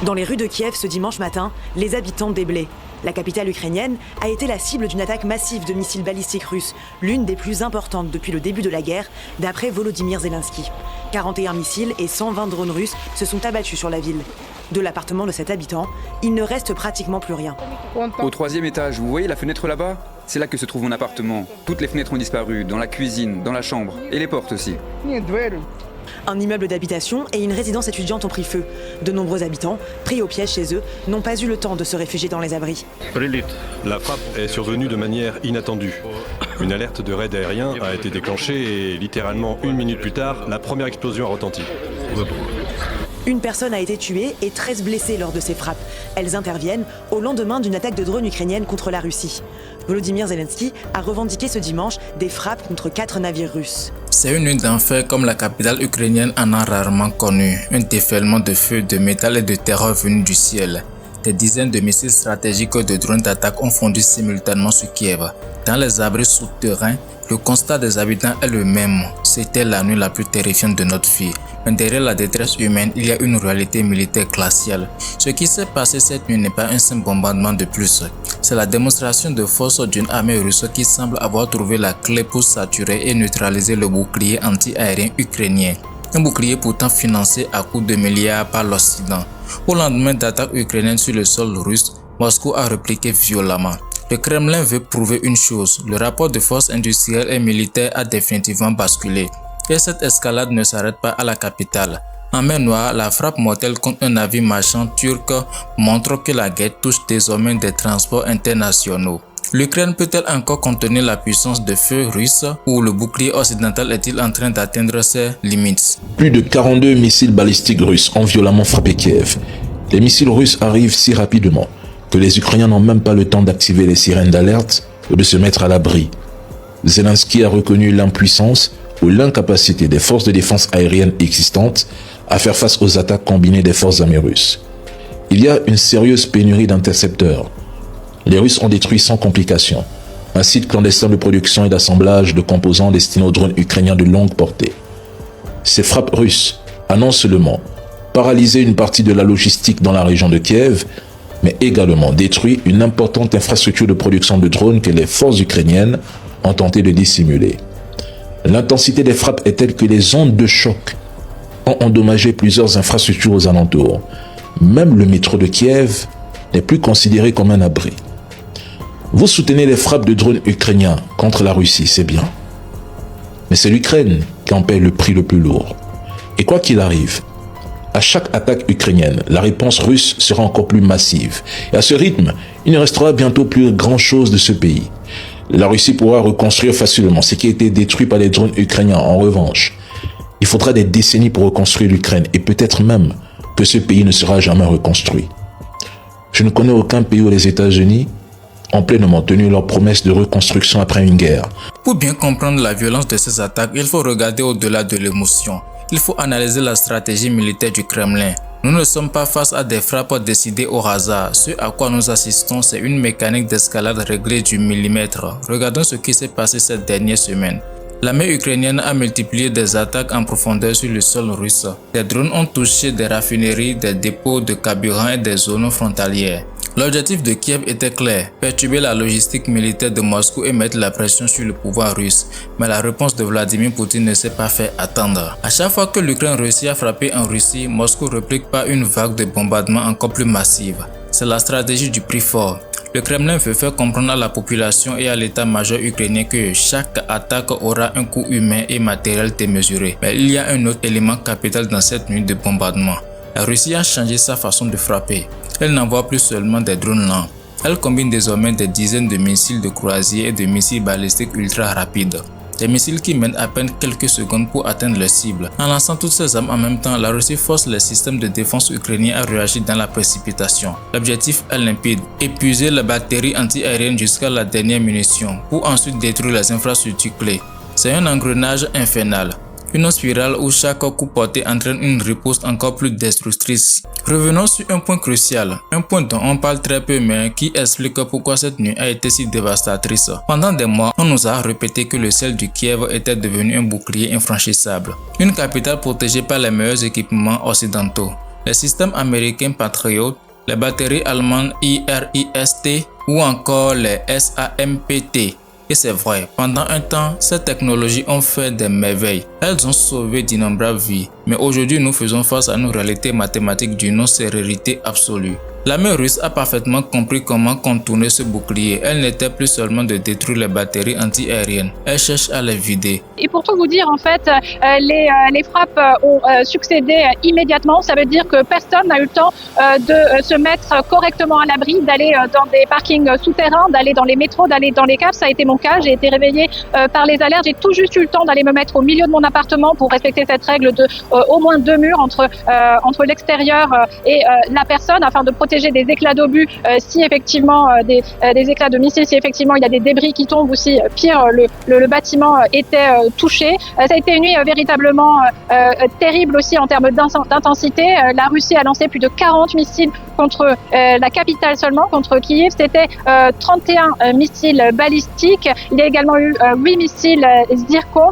Dans les rues de Kiev ce dimanche matin, les habitants déblaient. La capitale ukrainienne a été la cible d'une attaque massive de missiles balistiques russes, l'une des plus importantes depuis le début de la guerre, d'après Volodymyr Zelensky. 41 missiles et 120 drones russes se sont abattus sur la ville. De l'appartement de cet habitant, il ne reste pratiquement plus rien. Au 3e étage, vous voyez la fenêtre là-bas? C'est là que se trouve mon appartement. Toutes les fenêtres ont disparu, dans la cuisine, dans la chambre, et les portes aussi. Un immeuble d'habitation et une résidence étudiante ont pris feu. De nombreux habitants, pris au piège chez eux, n'ont pas eu le temps de se réfugier dans les abris. La frappe est survenue de manière inattendue. Une alerte de raid aérien a été déclenchée et littéralement 1 minute plus tard, la première explosion a retenti. Une personne a été tuée et 13 blessés lors de ces frappes. Elles interviennent au lendemain d'une attaque de drone ukrainienne contre la Russie. Volodymyr Zelensky a revendiqué ce dimanche des frappes contre 4 navires russes. C'est une nuit d'enfer comme la capitale ukrainienne en a rarement connu. Un déferlement de feu, de métal et de terreur venu du ciel. Des dizaines de missiles stratégiques et de drones d'attaque ont fondu simultanément sur Kiev. Dans les abris souterrains, le constat des habitants est le même. C'était la nuit la plus terrifiante de notre vie. Mais derrière la détresse humaine, il y a une réalité militaire glaciale. Ce qui s'est passé cette nuit n'est pas un simple bombardement de plus. C'est la démonstration de force d'une armée russe qui semble avoir trouvé la clé pour saturer et neutraliser le bouclier anti-aérien ukrainien. Un bouclier pourtant financé à coups de milliards par l'Occident. Au lendemain d'attaques ukrainiennes sur le sol russe, Moscou a répliqué violemment. Le Kremlin veut prouver une chose, le rapport de force industrielle et militaire a définitivement basculé. Et cette escalade ne s'arrête pas à la capitale. En mer Noire, la frappe mortelle contre un navire marchand turc montre que la guerre touche désormais des transports internationaux. L'Ukraine peut-elle encore contenir la puissance de feu russe ou le bouclier occidental est-il en train d'atteindre ses limites? Plus de 42 missiles balistiques russes ont violemment frappé Kiev. Les missiles russes arrivent si rapidement que les Ukrainiens n'ont même pas le temps d'activer les sirènes d'alerte ou de se mettre à l'abri. Zelensky a reconnu l'impuissance ou l'incapacité des forces de défense aérienne existantes à faire face aux attaques combinées des forces armées russes. Il y a une sérieuse pénurie d'intercepteurs. Les Russes ont détruit sans complication un site clandestin de production et d'assemblage de composants destinés aux drones ukrainiens de longue portée. Ces frappes russes annoncent seulement paralyser une partie de la logistique dans la région de Kiev, mais également détruit une importante infrastructure de production de drones que les forces ukrainiennes ont tenté de dissimuler. L'intensité des frappes est telle que les ondes de choc ont endommagé plusieurs infrastructures aux alentours. Même le métro de Kiev n'est plus considéré comme un abri. Vous soutenez les frappes de drones ukrainiens contre la Russie, c'est bien. Mais c'est l'Ukraine qui en paie le prix le plus lourd. Et quoi qu'il arrive, à chaque attaque ukrainienne, la réponse russe sera encore plus massive. Et à ce rythme, il ne restera bientôt plus grand-chose de ce pays. La Russie pourra reconstruire facilement ce qui a été détruit par les drones ukrainiens. En revanche, il faudra des décennies pour reconstruire l'Ukraine et peut-être même que ce pays ne sera jamais reconstruit. Je ne connais aucun pays où les États-Unis ont pleinement tenu leur promesse de reconstruction après une guerre. Pour bien comprendre la violence de ces attaques, il faut regarder au-delà de l'émotion. Il faut analyser la stratégie militaire du Kremlin. Nous ne sommes pas face à des frappes décidées au hasard. Ce à quoi nous assistons, c'est une mécanique d'escalade réglée du millimètre. Regardons ce qui s'est passé cette dernière semaine. L'armée ukrainienne a multiplié des attaques en profondeur sur le sol russe. Des drones ont touché des raffineries, des dépôts de carburant et des zones frontalières. L'objectif de Kiev était clair, perturber la logistique militaire de Moscou et mettre la pression sur le pouvoir russe. Mais la réponse de Vladimir Poutine ne s'est pas fait attendre. À chaque fois que l'Ukraine réussit à frapper en Russie, Moscou réplique par une vague de bombardements encore plus massive. C'est la stratégie du prix fort. Le Kremlin veut faire comprendre à la population et à l'état-major ukrainien que chaque attaque aura un coût humain et matériel démesuré. Mais il y a un autre élément capital dans cette nuit de bombardement. La Russie a changé sa façon de frapper. Elle n'envoie plus seulement des drones lents. Elle combine désormais des dizaines de missiles de croisière et de missiles balistiques ultra rapides. Des missiles qui mènent à peine quelques secondes pour atteindre leur cible. En lançant toutes ces armes en même temps, la Russie force les systèmes de défense ukrainiens à réagir dans la précipitation. L'objectif est limpide, épuiser la batterie anti-aérienne jusqu'à la dernière munition, pour ensuite détruire les infrastructures clés. C'est un engrenage infernal. Une spirale où chaque coup porté entraîne une riposte encore plus destructrice. Revenons sur un point crucial, un point dont on parle très peu mais qui explique pourquoi cette nuit a été si dévastatrice. Pendant des mois, on nous a répété que le ciel du Kiev était devenu un bouclier infranchissable, une capitale protégée par les meilleurs équipements occidentaux. les systèmes américains Patriot, les batteries allemandes IRIS-T ou encore les SAMPT. Et c'est vrai, pendant un temps, ces technologies ont fait des merveilles. Elles ont sauvé d'innombrables vies. Mais aujourd'hui, nous faisons face à une réalité mathématique d'une non-célérité absolue. L'armée russe a parfaitement compris comment contourner ce bouclier. Elle n'était plus seulement de détruire les batteries anti-aériennes. Elle cherche à les vider. Et pour tout vous dire, en fait, les frappes ont succédé immédiatement. Ça veut dire que personne n'a eu le temps de se mettre correctement à l'abri, d'aller dans des parkings souterrains, d'aller dans les métros, d'aller dans les caves. Ça a été mon cas. J'ai été réveillée par les alertes. J'ai tout juste eu le temps d'aller me mettre au milieu de mon appartement pour respecter cette règle de au moins 2 murs entre l'extérieur et la personne, afin de protéger des éclats d'obus si effectivement des éclats de missiles, si effectivement il y a des débris qui tombent, ou si pire le bâtiment était touché. Ça a été une nuit véritablement terrible aussi en termes d'intensité. La Russie a lancé plus de 40 missiles contre la capitale seulement, contre Kiev. C'était 31 missiles balistiques. Il y a également eu 8 missiles Zircon.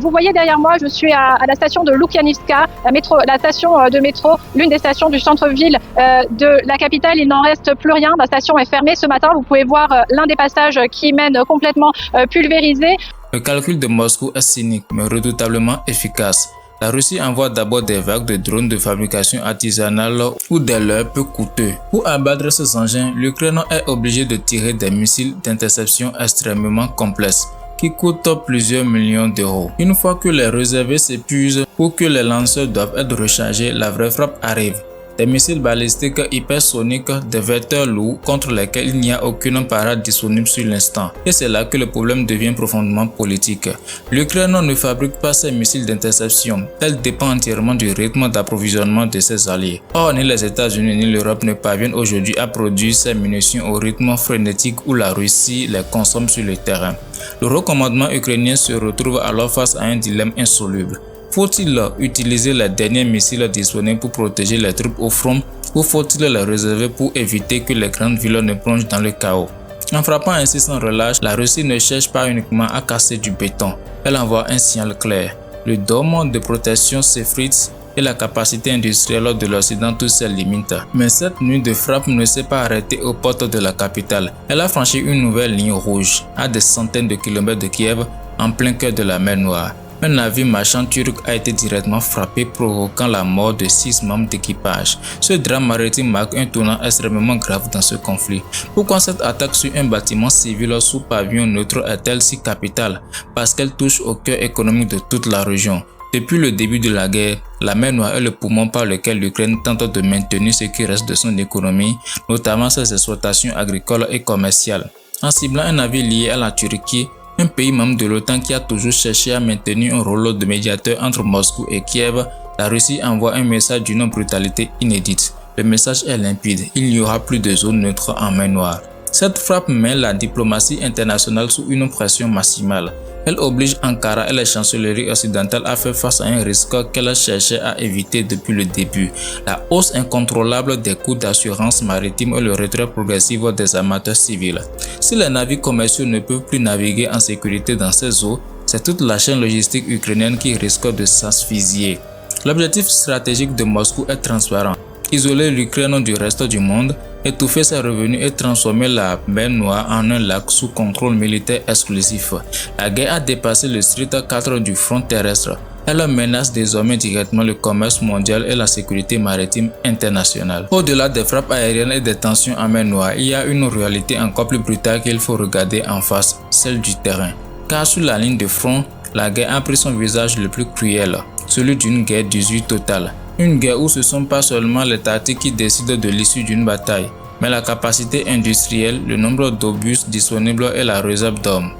Vous voyez derrière moi, je suis à la station de Lukyanivska, la station de métro, l'une des stations du centre-ville de la capitale. Il n'en reste plus rien. La station est fermée ce matin. Vous pouvez voir l'un des passages qui mène complètement pulvérisé. Le calcul de Moscou est cynique mais redoutablement efficace. La Russie envoie d'abord des vagues de drones de fabrication artisanale ou des leurres peu coûteux. Pour abattre ces engins, l'Ukraine est obligée de tirer des missiles d'interception extrêmement complexes qui coûtent plusieurs millions d'euros. Une fois que les réserves s'épuisent ou que les lanceurs doivent être rechargés, la vraie frappe arrive. Des missiles balistiques hypersoniques, des vecteurs lourds contre lesquels il n'y a aucune parade disponible sur l'instant. Et c'est là que le problème devient profondément politique. L'Ukraine ne fabrique pas ses missiles d'interception. Elle dépend entièrement du rythme d'approvisionnement de ses alliés. Or, ni les États-Unis ni l'Europe ne parviennent aujourd'hui à produire ces munitions au rythme frénétique où la Russie les consomme sur le terrain. Le haut commandement ukrainien se retrouve alors face à un dilemme insoluble. Faut-il utiliser les derniers missiles disponibles pour protéger les troupes au front ou faut-il les réserver pour éviter que les grandes villes ne plongent dans le chaos? En frappant ainsi sans relâche, la Russie ne cherche pas uniquement à casser du béton. Elle envoie un signal clair. Le dôme de protection s'effrite et la capacité industrielle de l'Occident touche ses limites. Mais cette nuit de frappe ne s'est pas arrêtée aux portes de la capitale. Elle a franchi une nouvelle ligne rouge à des centaines de kilomètres de Kiev, en plein cœur de la mer Noire. Un navire marchand turc a été directement frappé, provoquant la mort de 6 membres d'équipage. Ce drame maritime marque un tournant extrêmement grave dans ce conflit. Pourquoi cette attaque sur un bâtiment civil sous pavillon neutre est-elle si capitale? Parce qu'elle touche au cœur économique de toute la région. Depuis le début de la guerre, la mer Noire est le poumon par lequel l'Ukraine tente de maintenir ce qui reste de son économie, notamment ses exploitations agricoles et commerciales. En ciblant un navire lié à la Turquie, un pays membre de l'OTAN qui a toujours cherché à maintenir un rôle de médiateur entre Moscou et Kiev, la Russie envoie un message d'une brutalité inédite. Le message est limpide, il n'y aura plus de zone neutre en mer Noire. Cette frappe met la diplomatie internationale sous une pression maximale. Elle oblige Ankara et les chancelleries occidentales à faire face à un risque qu'elles cherchaient à éviter depuis le début. La hausse incontrôlable des coûts d'assurance maritime et le retrait progressif des armateurs civils. Si les navires commerciaux ne peuvent plus naviguer en sécurité dans ces eaux, c'est toute la chaîne logistique ukrainienne qui risque de s'asphyxier. L'objectif stratégique de Moscou est transparent. Isoler l'Ukraine du reste du monde, étouffer ses revenus et transformer la mer Noire en un lac sous contrôle militaire exclusif. La guerre a dépassé le strict cadre du front terrestre. Elle menace désormais directement le commerce mondial et la sécurité maritime internationale. Au-delà des frappes aériennes et des tensions en mer Noire, il y a une réalité encore plus brutale qu'il faut regarder en face, celle du terrain. Car sur la ligne de front, la guerre a pris son visage le plus cruel, celui d'une guerre d'usure totale. Une guerre où ce ne sont pas seulement les tactiques qui décident de l'issue d'une bataille, mais la capacité industrielle, le nombre d'obus disponibles et la réserve d'hommes.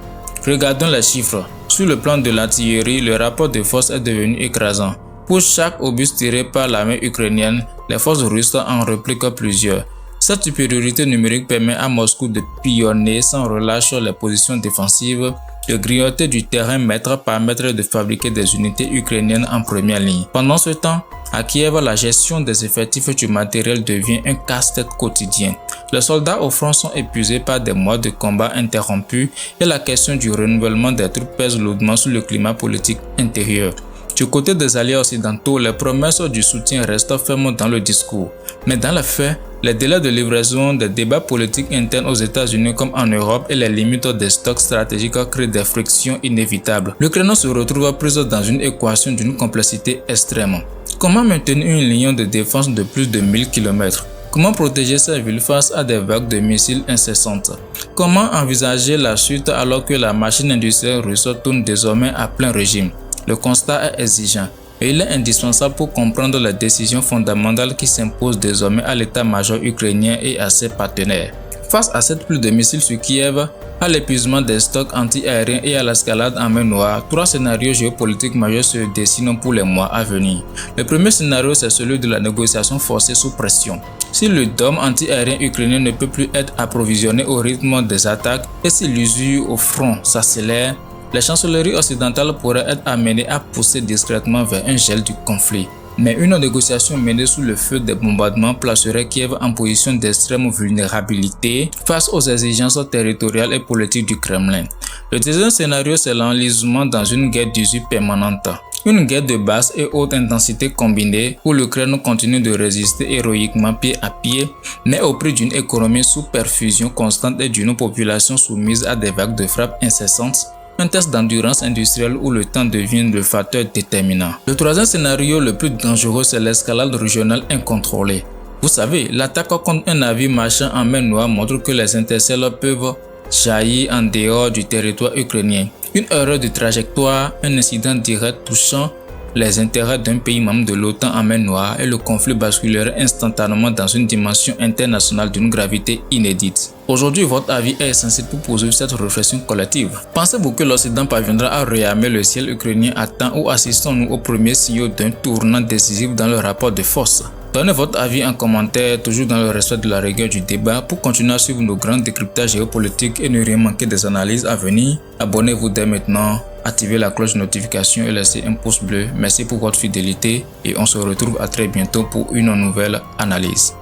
Regardons les chiffres. Sur le plan de l'artillerie, le rapport de force est devenu écrasant. Pour chaque obus tiré par l'armée ukrainienne, les forces russes en repliquent plusieurs. Cette supériorité numérique permet à Moscou de pionner sans relâche sur les positions défensives, de grignoter du terrain mètre par mètre et de fabriquer des unités ukrainiennes en première ligne. Pendant ce temps, à Kiev, la gestion des effectifs du matériel devient un casse-tête quotidien. Les soldats au front sont épuisés par des mois de combats interrompus et la question du renouvellement des troupes pèse lourdement sur le climat politique intérieur. Du côté des alliés occidentaux, les promesses du soutien restent fermes dans le discours. Mais dans les faits, les délais de livraison des débats politiques internes aux États-Unis comme en Europe et les limites des stocks stratégiques créent des frictions inévitables. L'Ukraine se retrouve prise dans une équation d'une complexité extrême. Comment maintenir une ligne de défense de plus de 1000 km? Comment protéger sa ville face à des vagues de missiles incessantes? Comment envisager la suite alors que la machine industrielle russe tourne désormais à plein régime? Le constat est exigeant et il est indispensable pour comprendre les décisions fondamentales qui s'imposent désormais à l'état-major ukrainien et à ses partenaires. Face à cette pluie de missiles sur Kiev, à l'épuisement des stocks anti-aériens et à l'escalade en mer Noire, 3 scénarios géopolitiques majeurs se dessinent pour les mois à venir. Le premier scénario, c'est celui de la négociation forcée sous pression. Si le dôme anti-aérien ukrainien ne peut plus être approvisionné au rythme des attaques et si l'usure au front s'accélère, les chancelleries occidentales pourraient être amenées à pousser discrètement vers un gel du conflit. Mais une négociation menée sous le feu des bombardements placerait Kiev en position d'extrême vulnérabilité face aux exigences territoriales et politiques du Kremlin. Le deuxième scénario, c'est l'enlisement dans une guerre d'usure permanente. Une guerre de basse et haute intensité combinée où l'Ukraine continue de résister héroïquement pied à pied, mais au prix d'une économie sous perfusion constante et d'une population soumise à des vagues de frappes incessantes. Un test d'endurance industrielle où le temps devient le facteur déterminant. Le troisième scénario le plus dangereux, c'est l'escalade régionale incontrôlée. Vous savez, l'attaque contre un navire marchand en mer Noire montre que les intercelles peuvent jaillir en dehors du territoire ukrainien. Une erreur de trajectoire, un incident direct touchant les intérêts d'un pays membre de l'OTAN en mer Noire et le conflit basculerait instantanément dans une dimension internationale d'une gravité inédite. Aujourd'hui, votre avis est essentiel pour poursuivre cette réflexion collective. Pensez-vous que l'Occident parviendra à réarmer le ciel ukrainien à temps ou assistons-nous aux premiers signaux d'un tournant décisif dans le rapport de force? Donnez votre avis en commentaire, toujours dans le respect de la rigueur du débat, pour continuer à suivre nos grands décryptages géopolitiques et ne rien manquer des analyses à venir. Abonnez-vous dès maintenant, activez la cloche de notification et laissez un pouce bleu. Merci pour votre fidélité et on se retrouve à très bientôt pour une nouvelle analyse.